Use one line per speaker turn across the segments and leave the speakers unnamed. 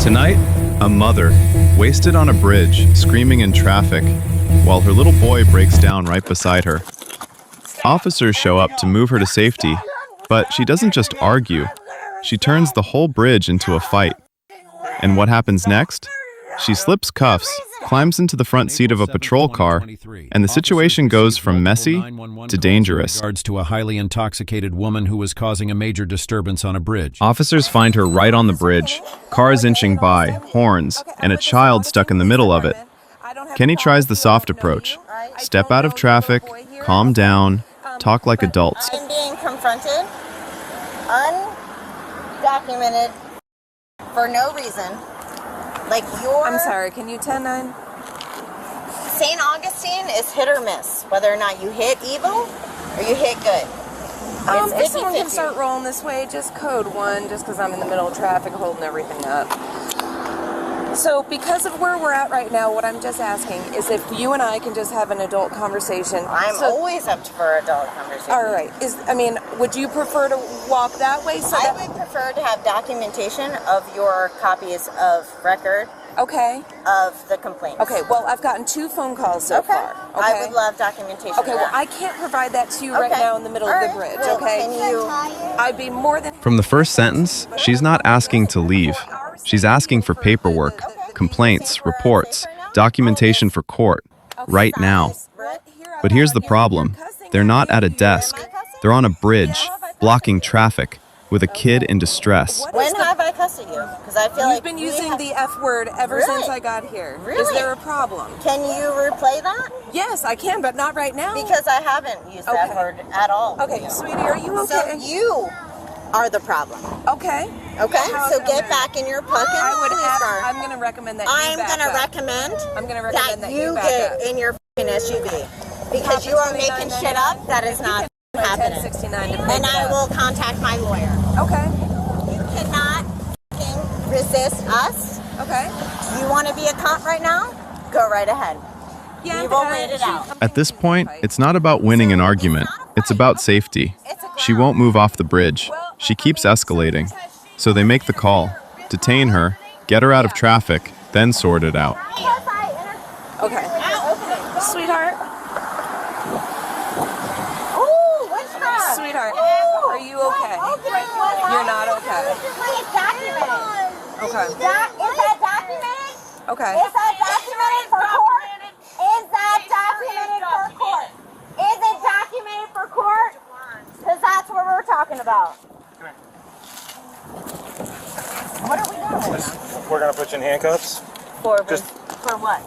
Tonight, a mother, wasted on a bridge, screaming in traffic, while her little boy breaks down right beside her. Officers show up to move her to safety, but she doesn't just argue. She turns the whole bridge into a fight. And what happens next? She slips cuffs, climbs into the front seat of a patrol car, and the situation goes from messy to dangerous.
To a highly intoxicated woman who was causing a major disturbance on a bridge.
Officers find her right on the bridge, cars inching by, horns, and a child stuck in the middle of it. Kenny tries the soft approach. Step out of traffic, calm down, talk like adults.
I'm being confronted, undocumented, for no reason.
I'm sorry, can you 10-9?
St. Augustine is hit or miss, whether or not you hit evil or you hit good.
If someone can start rolling this way, just code 1, just because I'm in the middle of traffic holding everything up. So because of where we're at right now, what I'm just asking is if you and I can just have an adult conversation.
I'm always up for adult conversation.
All right. Would you prefer to walk that way?
I would prefer to have documentation of your copies of record.
Okay.
Of the complaints.
Okay, well, I've gotten 2 phone calls so far. Okay.
I would love documentation.
Okay, well, I can't provide that to you right now in the middle of the bridge,
well,
okay? I'd be more than...
From the first sentence, she's not asking to leave. She's asking for paperwork, complaints, reports, documentation for court, right now. But here's the problem. They're not at a desk. They're on a bridge, blocking traffic, with a kid in distress.
When have I cussed at you? Because I feel
You've been using the F word ever since I got here.
Really?
Is there a problem?
Can you replay that?
Yes, I can, but not right now.
Because I haven't used that word at all.
Okay, sweetie, are you okay?
So you are the problem.
Okay.
Okay, so get back in your fucking police car.
I'm going to recommend that you back up. I'm going to recommend that you
get in your fucking SUV. Because you are making shit up that is not happening. And I will contact my lawyer.
Okay.
You cannot fucking resist us.
Okay.
You want to be a cop right now? Go right ahead. Yeah, we will wait it out.
At this point, it's not about winning an argument. It's about safety. She won't move off the bridge. She keeps escalating. So they make the call, detain her, get her out of traffic, then sort it out.
Okay. Sweetheart.
Ooh, witchcraft.
Sweetheart, are you okay? You're not okay. Okay.
Is that documented?
Okay.
Is that documented for court? Is that documented for court? Is it documented for court? Because that's what we're talking about. What are we doing?
We're going to put you in handcuffs.
For what?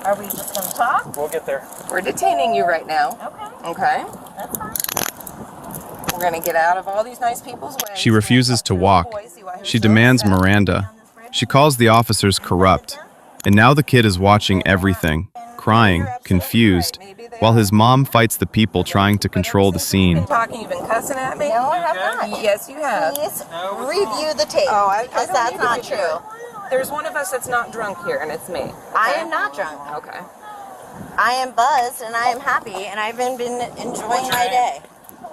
Are we just going to talk?
We'll get there.
We're detaining you right now.
Okay.
Okay.
That's fine.
We're going to get out of all these nice people's way.
She refuses to walk. She demands Miranda. She calls the officers corrupt. And now the kid is watching everything, crying, confused, while his mom fights the people trying to control the scene.
You've been cussing at me?
No, I have not.
Yes, you have.
Please review the tape. Because that's not true.
There's one of us that's not drunk here, and it's me.
I am not drunk.
Okay.
I am buzzed, and I am happy, and I've been enjoying my day.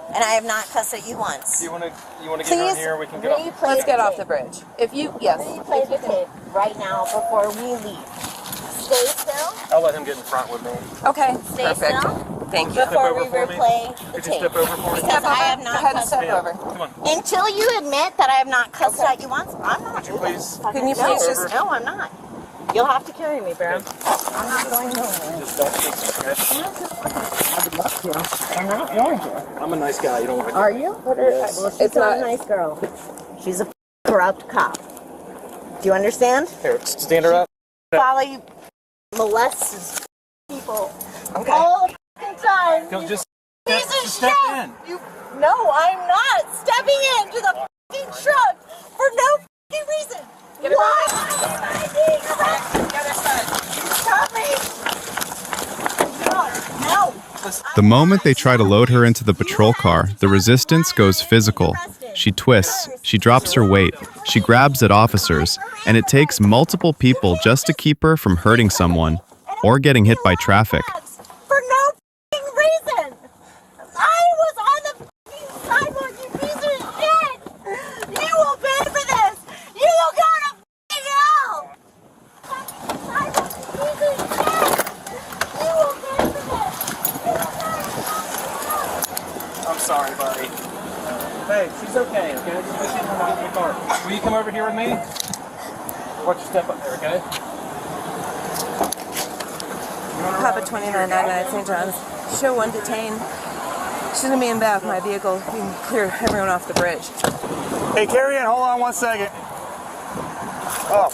And I have not cussed at you once.
You want to get her in here? We can get off.
Let's get off the bridge. Yes.
Replay the tape right now before we leave. Stay still.
I'll let him get in front with me.
Okay.
Stay
Perfect.
still.
Thank you.
Before we
over for me?
replay the
Could you
tape.
step over for me?
Because I have not
Go ahead and
cussed
step
at
over.
Come on.
you. Until you admit that I have not cussed at you once, I'm not.
Please.
Can you please just...
No, I'm not. You'll have to carry me, bro. I'm not going nowhere.
Just don't speak, okay?
I would love to. I'm not going to.
I'm a nice guy. You don't want to.
Are you?
Yes.
Well, she's not a nice girl. She's a corrupt cop. Do you understand?
Here, stand her up.
Follow you, molests people
Okay.
all the time.
Go, just
Piece of
step
shit.
in.
No, I'm not stepping into the fucking truck for no fucking reason. Why am I being arrested? Stop me! No.
The moment they try to load her into the patrol car, the resistance goes physical. She twists, she drops her weight, she grabs at officers, and it takes multiple people just to keep her from hurting someone or getting hit by traffic.
For no fucking reason. I was on the fucking sidewalk, you piece of shit. You will pay for this. You will go to fucking hell.
Hey, she's okay, okay? Just get in the car. Will you come over here with me? Watch your step up there, okay?
Papa 2999 St. John's. Show 1 detained. She's gonna be in back of my vehicle. We can clear everyone off the bridge.
Hey, carry in. Hold on 1 second. Oh.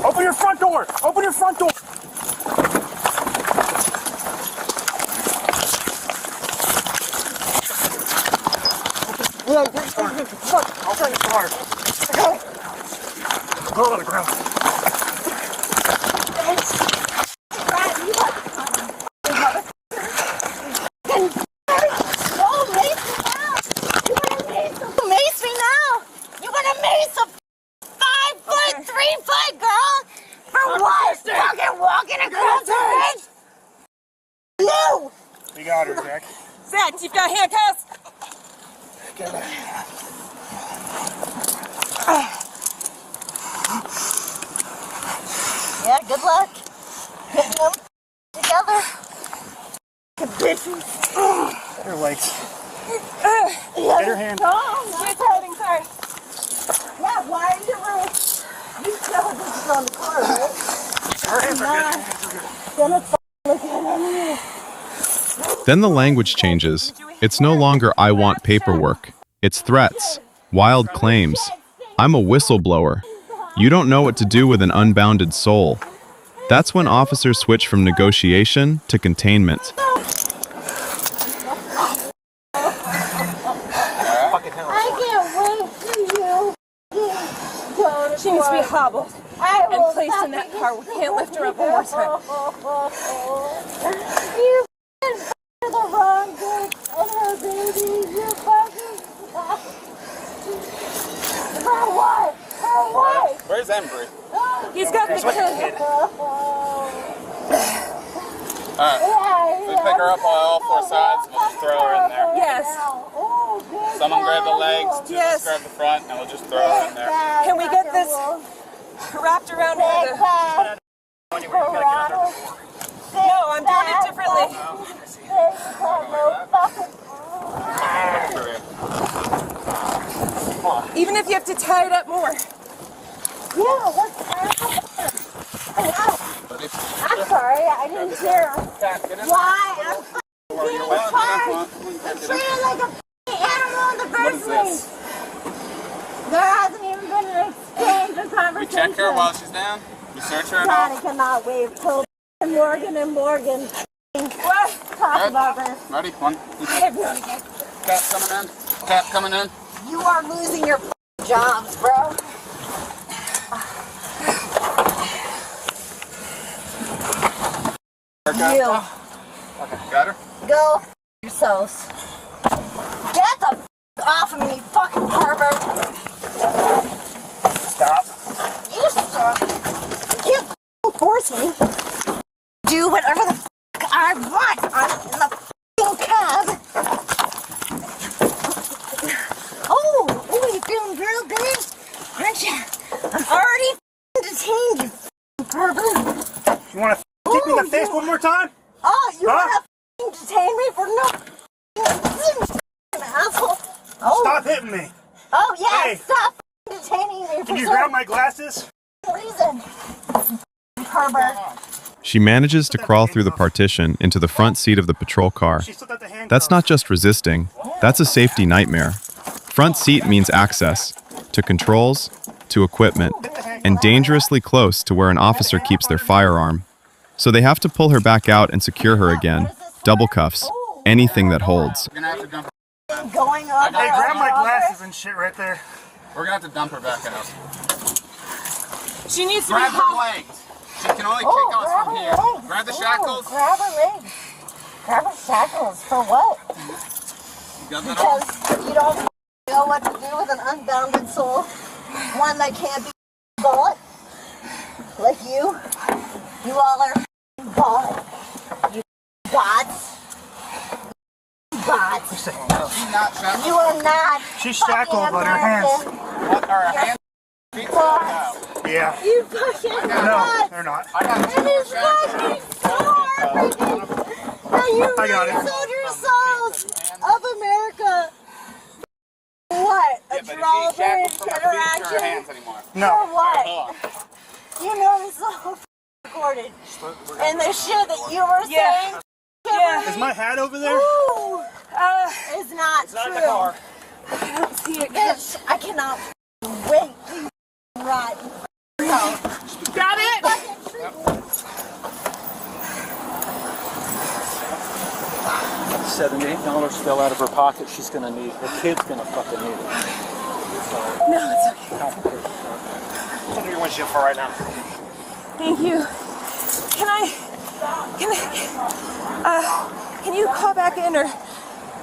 Open your front door. Open your front door. I'll turn the car. Go on the ground.
Mace me now! You're gonna mace a 5 foot, 3 foot girl? For what? Fucking walking across the bridge? You!
We got her, Jack.
Zach, you've got handcuffs?
Yeah, good luck. Getting them together. Bitches.
Get her legs.
Get
her hand.
Oh, she's hiding car. Yeah, why are you rude? You know this is on the car, right?
Her hands are good.
Gonna look at you.
Then the language changes. It's no longer I want paperwork. It's threats, wild claims. I'm a whistleblower. You don't know what to do with an unbounded soul. That's when officers switch from negotiation to containment.
I can't wait for you. Go to
She needs to be
court.
hobbled
I will
and placed in that car. We can't lift her up one more time.
You f***ing the wrong bitch and her baby. You fucking For what? For what?
Where's Embry?
He's got the kid.
Alright. We pick her up on all 4 sides, we'll just throw her in there.
Yes.
Someone grab the legs, two
Yes.
just grab the front, and we'll just throw her in there.
Can we get this wrapped around her? No, I'm doing it differently. Even if you have to tie it up more.
Yeah, let's I'm sorry, I didn't hear. Why? I'm being fine. I'm treated like a animal in the first place. There hasn't even been an exchange of
We
conversation.
check her while she's down. We search her and all.
Johnny cannot wait till Morgan and Morgan
What?
talk about this.
Ready? 1, 2, 3. Cap coming in. Cap coming in.
You are losing your jobs, bro. You
Okay, got her?
go f yourselves. Get the f off of me, fucking pervert.
Stop.
You stop. You can't force me. Do whatever the f I want. I'm in the f***ing cab. Oh, you're feeling real good, aren't you? I'm already f***ing detained, you f***ing pervert.
You want to kick me in the face one more time?
Oh, you
Huh?
want to f***ing detain me for no f***ing asshole? Oh.
Stop hitting me.
Oh, yeah,
Hey.
stop f***ing detaining me for
Can you
some
grab my glasses?
reason. Pervert.
She manages to crawl through the partition into the front seat of the patrol car.
She slipped out the handcuffs.
That's not just resisting, that's a safety nightmare. Front seat means access to controls, to equipment, and dangerously close to where an officer keeps their firearm. So they have to pull her back out and secure her again. Double cuffs, anything that holds.
We're gonna have to dump her.
Going up.
Hey, grab my glasses and shit right there.
We're gonna have to dump her back out.
She needs to
Grab
be
her
hobbled.
legs. She can only kick us from here. Grab the shackles.
Grab her legs. Grab her shackles. For what?
You got that all?
Because you don't know what to do with an unbounded soul. One that can't be bought. Like you. You all are bought. You bots. Bots.
She's not shackled.
You are not.
She's
fucking
shackled, but her hands.
American.
What are her hands? Feet? No.
Yeah.
You fucking
No,
bots.
they're not.
I got
It is fucking so hard. That you
I got it.
sold your souls of America draw her into interaction.
No.
For what? You know this is all recorded. And the shit that you were saying.
Yeah.
Is my hat over there?
Ooh, is not true.
Not in the car.
I don't see it.
Bitch, I cannot wait to ride. No.
Got it?
78 fell out of her pocket. She's gonna need. Her kid's gonna fucking need it.
No, it's okay.
It's under your windshield for right now.
Thank you. Can you call back in or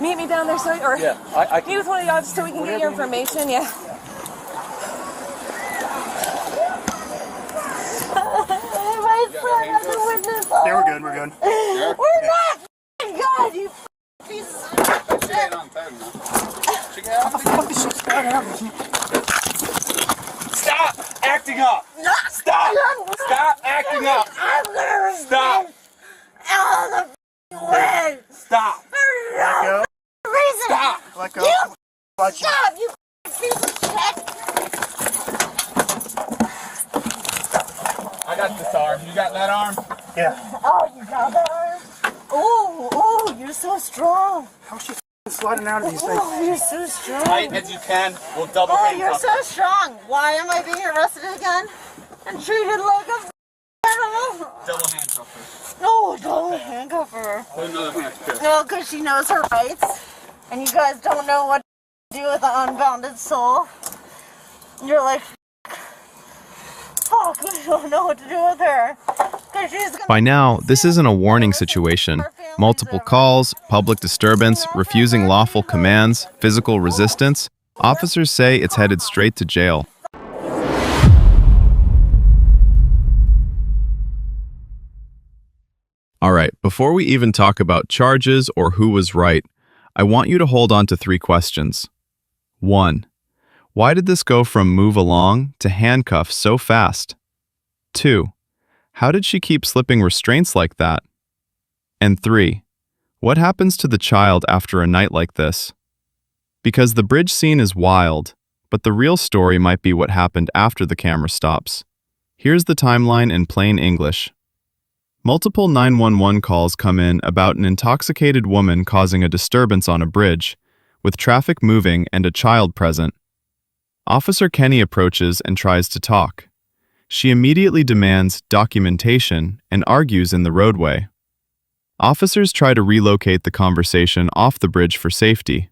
meet me down there or
Yeah, I
meet with one of y'all so we can get your information? Yeah.
My son has a witness.
Yeah, we're good. We're good.
We're not good, you piece of shit.
Stop acting up. Stop. Stop acting up.
I'm gonna
Stop.
all the way.
Stop.
For no reason.
Stop. Let go.
You
Watch you.
stop, you piece of shit.
got this arm. You got that arm?
Yeah.
Oh, you got that arm? Oh, you're so strong.
How's she sliding out of these things?
Oh, you're so strong.
Tight as you can. We'll double
Oh, you're
handcuff
so strong. Why am I being arrested again? And treated like a animal?
Double handcuff her.
No, don't handcuff her.
Put another handcuff.
No, because she knows her rights. And you guys don't know what to do with an unbounded soul. You're like, fuck, I don't know what to do with her. 'Cause she's gonna
By now, this isn't a warning situation. Multiple calls, public disturbance, refusing lawful commands, physical resistance. Officers say it's headed straight to jail. All right, before we even talk about charges or who was right, I want you to hold on to 3 questions. 1. Why did this go from move along to handcuff so fast? 2. How did she keep slipping restraints like that? And 3. What happens to the child after a night like this? Because the bridge scene is wild, but the real story might be what happened after the camera stops. Here's the timeline in plain English. Multiple 911 calls come in about an intoxicated woman causing a disturbance on a bridge, with traffic moving and a child present. Officer Kenny approaches and tries to talk. She immediately demands documentation and argues in the roadway. Officers try to relocate the conversation off the bridge for safety.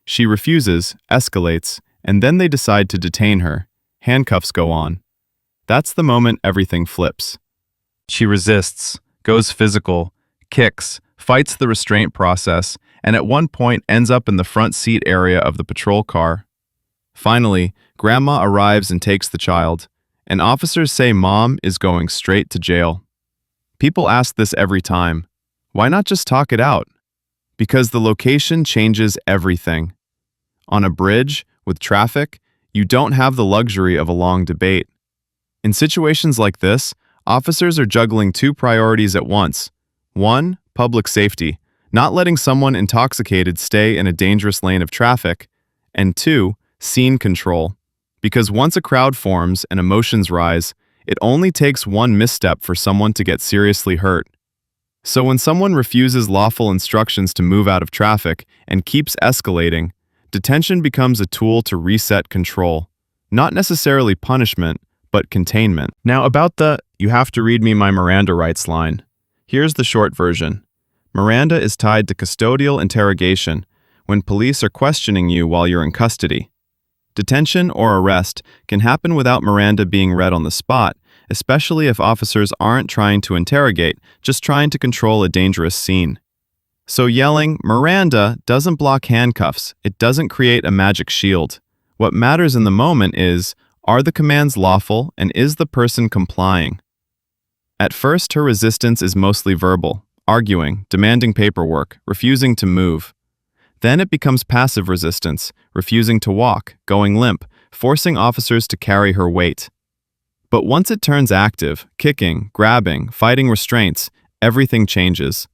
She refuses, escalates, and then they decide to detain her. Handcuffs go on. That's the moment everything flips. She resists, goes physical, kicks, fights the restraint process, and at one point ends up in the front seat area of the patrol car. Finally, Grandma arrives and takes the child, and officers say Mom is going straight to jail. People ask this every time. Why not just talk it out? Because the location changes everything. On a bridge, with traffic, you don't have the luxury of a long debate. In situations like this, officers are juggling 2 priorities at once. 1, public safety, not letting someone intoxicated stay in a dangerous lane of traffic. And 2, scene control. Because once a crowd forms and emotions rise, it only takes one misstep for someone to get seriously hurt. So when someone refuses lawful instructions to move out of traffic and keeps escalating, detention becomes a tool to reset control. Not necessarily punishment, but containment. Now about the "you have to read me my Miranda rights" line. Here's the short version. Miranda is tied to custodial interrogation when police are questioning you while you're in custody. Detention or arrest can happen without Miranda being read on the spot, especially if officers aren't trying to interrogate, just trying to control a dangerous scene. So yelling, "Miranda," doesn't block handcuffs. It doesn't create a magic shield. What matters in the moment is, are the commands lawful and is the person complying? At first, her resistance is mostly verbal, arguing, demanding paperwork, refusing to move. Then it becomes passive resistance, refusing to walk, going limp, forcing officers to carry her weight. But once it turns active, kicking, grabbing, fighting restraints, everything changes.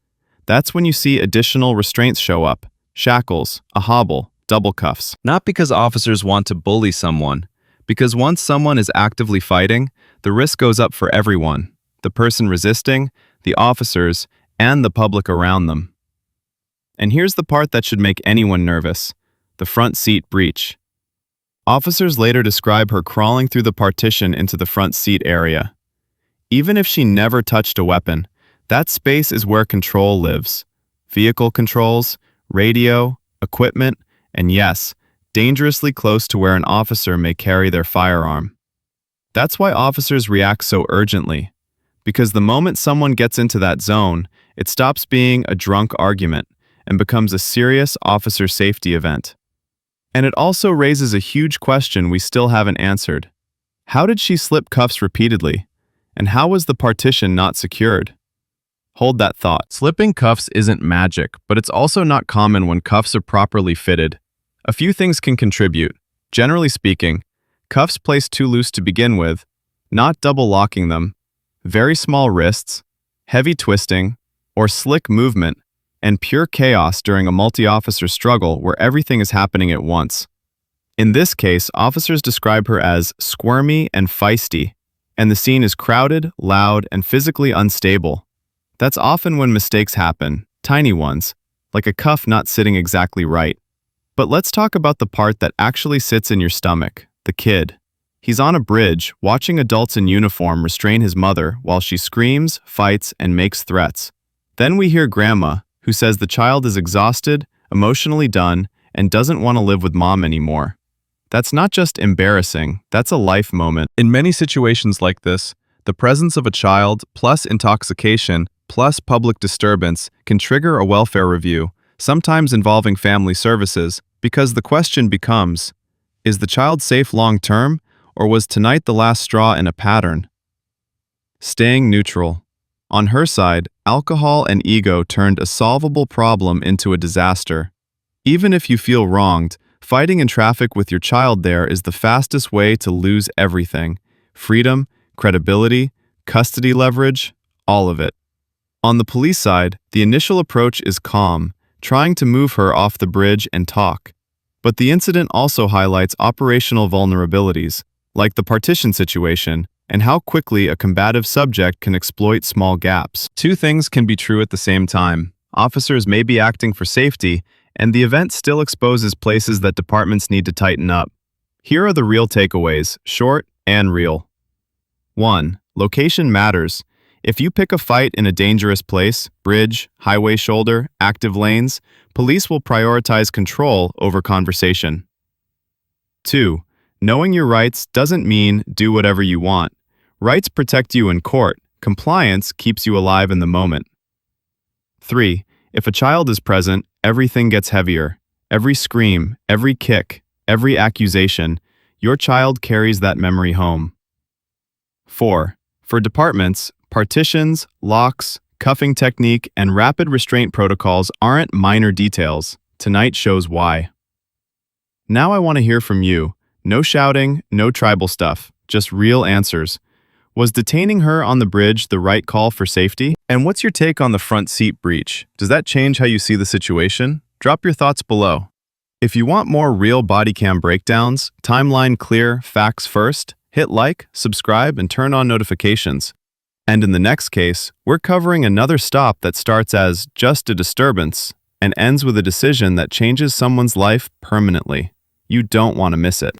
That's when you see additional restraints show up: shackles, a hobble, double cuffs. Not because officers want to bully someone, because once someone is actively fighting, the risk goes up for everyone: the person resisting, the officers, and the public around them. And here's the part that should make anyone nervous: the front seat breach. Officers later describe her crawling through the partition into the front seat area. Even if she never touched a weapon, that space is where control lives. Vehicle controls, radio, equipment, and yes, dangerously close to where an officer may carry their firearm. That's why officers react so urgently, because the moment someone gets into that zone, it stops being a drunk argument and becomes a serious officer safety event. And it also raises a huge question we still haven't answered. How did she slip cuffs repeatedly? And how was the partition not secured? Hold that thought. Slipping cuffs isn't magic, but it's also not common when cuffs are properly fitted. A few things can contribute. Generally speaking, cuffs placed too loose to begin with, not double locking them, very small wrists, heavy twisting, or slick movement, and pure chaos during a multi-officer struggle where everything is happening at once. In this case, officers describe her as squirmy and feisty, and the scene is crowded, loud, and physically unstable. That's often when mistakes happen, tiny ones, like a cuff not sitting exactly right. But let's talk about the part that actually sits in your stomach, the kid. He's on a bridge, watching adults in uniform restrain his mother while she screams, fights, and makes threats. Then we hear Grandma, who says the child is exhausted, emotionally done, and doesn't want to live with mom anymore. That's not just embarrassing, that's a life moment. In many situations like this, the presence of a child plus intoxication plus public disturbance can trigger a welfare review, sometimes involving family services, because the question becomes, is the child safe long-term, or was tonight the last straw in a pattern? Staying neutral. On her side, alcohol and ego turned a solvable problem into a disaster. Even if you feel wronged, fighting in traffic with your child there is the fastest way to lose everything: freedom, credibility, custody leverage, all of it. On the police side, the initial approach is calm, trying to move her off the bridge and talk. But the incident also highlights operational vulnerabilities, like the partition situation, and how quickly a combative subject can exploit small gaps. Two things can be true at the same time. Officers may be acting for safety, and the event still exposes places that departments need to tighten up. Here are the real takeaways, short and real. 1. Location matters. If you pick a fight in a dangerous place, bridge, highway shoulder, active lanes, police will prioritize control over conversation. 2. Knowing your rights doesn't mean do whatever you want. Rights protect you in court. Compliance keeps you alive in the moment. 3. If a child is present, everything gets heavier. Every scream, every kick, every accusation, your child carries that memory home. 4. For departments, partitions, locks, cuffing technique, and rapid restraint protocols aren't minor details. Tonight shows why. Now I want to hear from you. No shouting, no tribal stuff, just real answers. Was detaining her on the bridge the right call for safety? And what's your take on the front seat breach? Does that change how you see the situation? Drop your thoughts below. If you want more real Bodycam breakdowns, timeline clear, facts first, hit like, subscribe, and turn on notifications. And in the next case, we're covering another stop that starts as just a disturbance and ends with a decision that changes someone's life permanently. You don't want to miss it.